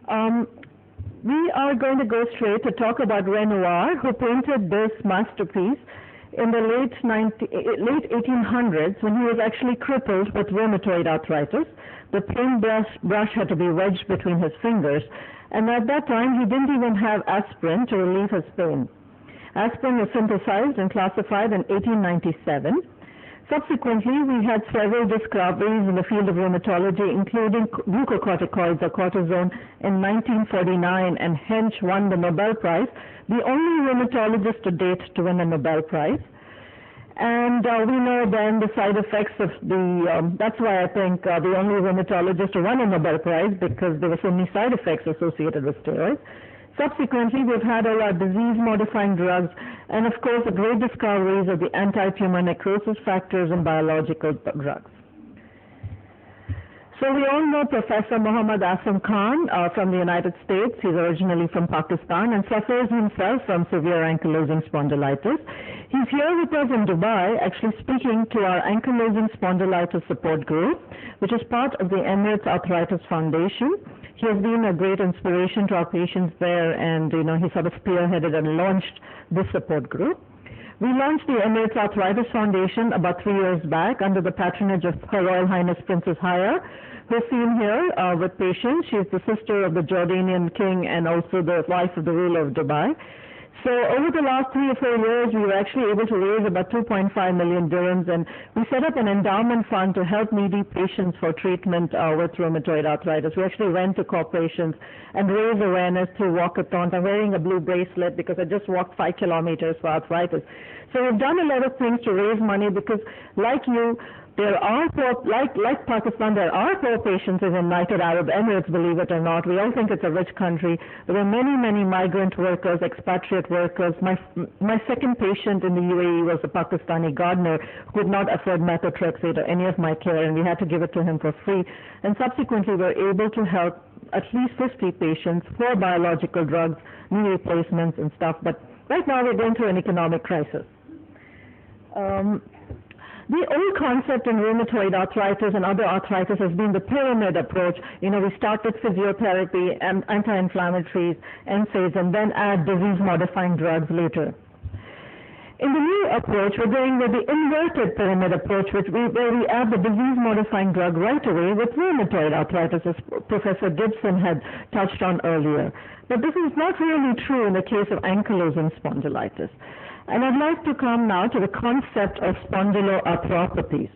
Um, we are going to go straight to talk about Renoir, who painted this masterpiece in the late 1800s when he was actually crippled with rheumatoid arthritis. The paintbrush had to be wedged between his fingers, and at that time he didn't even have aspirin to relieve his pain. Aspirin was synthesized and classified in 1897. Subsequently, we had several discoveries in the field of rheumatology, including glucocorticoids or cortisone in 1949, and Hench won the Nobel Prize, the only rheumatologist to date to win a Nobel Prize. And we know then the side effects of that's why I think the only rheumatologist to win a Nobel Prize, because there were so many side effects associated with steroids. Subsequently, we've had all our disease-modifying drugs and, of course, the great discoveries of the anti-tumor necrosis factors and biological drugs. So we all know Professor Muhammad Asim Khan from the United States. He's originally from Pakistan and suffers himself from severe ankylosing spondylitis. He's here with us in Dubai, actually speaking to our ankylosing spondylitis support group, which is part of the Emirates Arthritis Foundation. He has been a great inspiration to our patients there, and he sort of spearheaded and launched this support group. We launched the Emirates Arthritis Foundation about 3 years back under the patronage of Her Royal Highness Princess Haya, who's seen here with patients. She's the sister of the Jordanian king and also the wife of the ruler of Dubai. So over the last 3 or 4 years, we were actually able to raise about 2.5 million dirhams, and we set up an endowment fund to help needy patients for treatment with rheumatoid arthritis. We actually went to corporations and raised awareness through walkathons. I'm wearing a blue bracelet because I just walked 5 kilometers for arthritis. So we've done a lot of things to raise money because, like you, there are poor, like Pakistan, there are poor patients in the United Arab Emirates, believe it or not. We all think it's a rich country. There are many, many migrant workers, expatriate workers. My second patient in the UAE was a Pakistani gardener who could not afford methotrexate or any of my care, and we had to give it to him for free. And subsequently, we were able to help at least 50 patients for biological drugs, knee replacements and stuff. But right now, we're going through an economic crisis. The old concept in rheumatoid arthritis and other arthritis has been the pyramid approach. We start with physiotherapy and anti-inflammatories, NSAIDs, and then add disease-modifying drugs later. In the new approach, we're going with the inverted pyramid approach, where we add the disease-modifying drug right away with rheumatoid arthritis, as Professor Gibson had touched on earlier. But this is not really true in the case of ankylosing spondylitis. And I'd like to come now to the concept of spondyloarthropathies.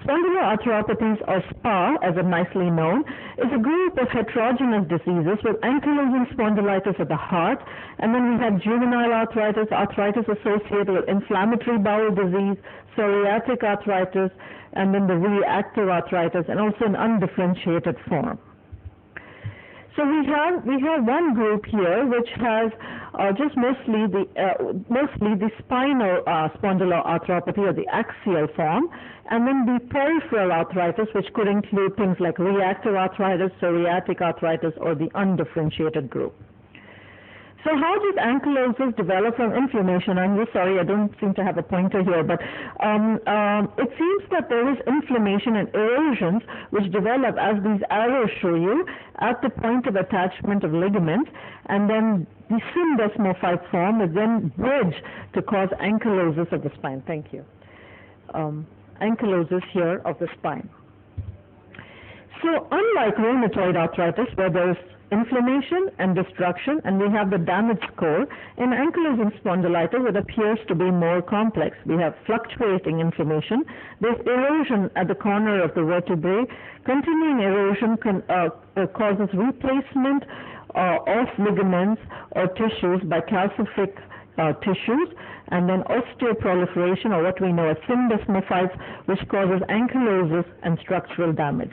Spondyloarthropathies, or SPA, as it's nicely known, is a group of heterogeneous diseases with ankylosing spondylitis at the heart, and then we have juvenile arthritis, arthritis associated with inflammatory bowel disease, psoriatic arthritis, and then the reactive arthritis, and also an undifferentiated form. So we have one group here which has just mostly the spinal spondyloarthropathy, or the axial form, and then the peripheral arthritis, which could include things like reactive arthritis, psoriatic arthritis, or the undifferentiated group. So how does ankylosis develop from inflammation? I'm really sorry, I don't seem to have a pointer here, but it seems that there is inflammation and erosions which develop, as these arrows show you, at the point of attachment of ligament, and then the syndesmophyte form is then bridged to cause ankylosis of the spine. Thank you. Ankylosis here of the spine. So unlike rheumatoid arthritis, where there is inflammation and destruction, and we have the damage score, in ankylosing spondylitis it appears to be more complex. We have fluctuating inflammation, there's erosion at the corner of the vertebrae, continuing erosion causes replacement of ligaments or tissues by calcific tissues, and then osteoproliferation, or what we know as syndesmophytes, which causes ankylosis and structural damage.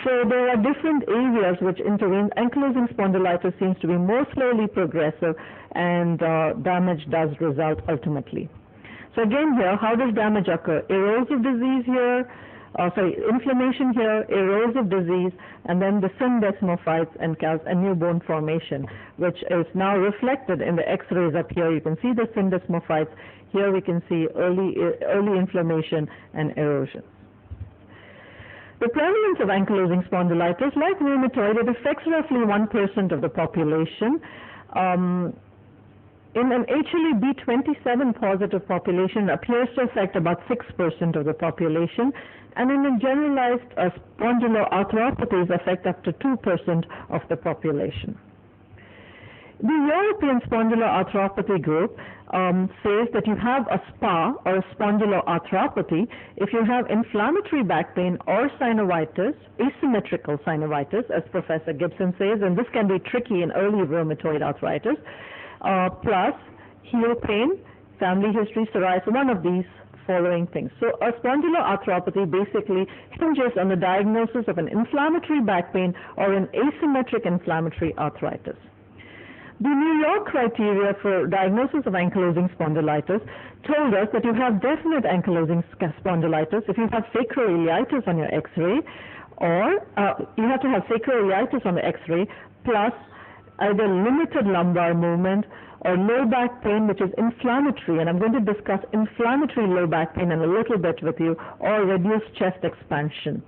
So there are different areas which intervene. Ankylosing spondylitis seems to be more slowly progressive, and damage does result ultimately. So again here, how does damage occur? Erosive disease here, inflammation here, erosive disease, and then the syndesmophytes and new bone formation, which is now reflected in the X-rays up here. You can see the syndesmophytes. Here we can see early inflammation and erosion. The prevalence of ankylosing spondylitis, like rheumatoid, it affects roughly 1% of the population. In an HLA-B27 positive population, appears to affect about 6% of the population, and in a generalized spondyloarthropathies affect up to 2% of the population. The European spondyloarthropathy group says that you have a SPA, or a spondyloarthropathy, if you have inflammatory back pain or synovitis, asymmetrical synovitis, as Professor Gibson says, and this can be tricky in early rheumatoid arthritis, plus heel pain, family history, psoriasis, one of these following things. So a spondyloarthropathy basically hinges on the diagnosis of an inflammatory back pain or an asymmetric inflammatory arthritis. The New York criteria for diagnosis of ankylosing spondylitis told us that you have definite ankylosing spondylitis if you have sacroiliitis on your X-ray, or you have to have sacroiliitis on the X-ray plus either limited lumbar movement or low back pain which is inflammatory, and I'm going to discuss inflammatory low back pain in a little bit with you, or reduced chest expansion.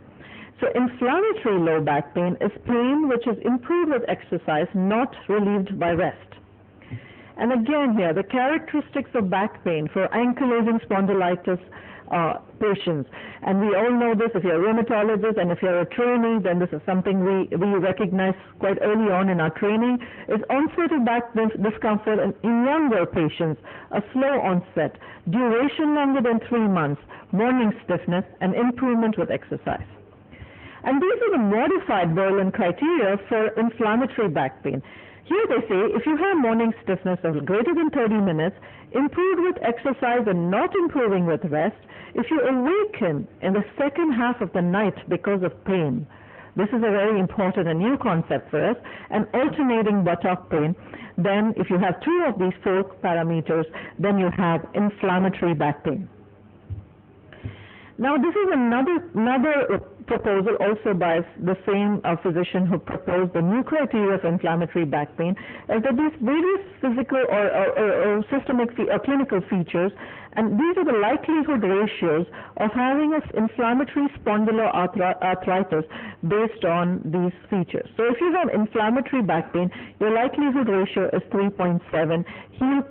So inflammatory low back pain is pain which is improved with exercise, not relieved by rest. And again here, the characteristics of back pain for ankylosing spondylitis patients, and we all know this, if you're a rheumatologist and if you're a trainee, then this is something we recognize quite early on in our training, is onset of back discomfort in younger patients, a slow onset, duration longer than 3 months, morning stiffness, and improvement with exercise. And these are the modified Berlin criteria for inflammatory back pain. Here they say if you have morning stiffness of greater than 30 minutes, improved with exercise and not improving with rest, if you awaken in the second half of the night because of pain, this is a very important and new concept for us, and alternating buttock pain, then if you have 2 of these 4 parameters, then you have inflammatory back pain. Now this is another proposal also by the same physician who proposed the new criteria of inflammatory back pain, is that these various physical or systemic clinical features, and these are the likelihood ratios of having an inflammatory spondyloarthritis based on these features. So if you have inflammatory back pain, your likelihood ratio is 3.7. Heel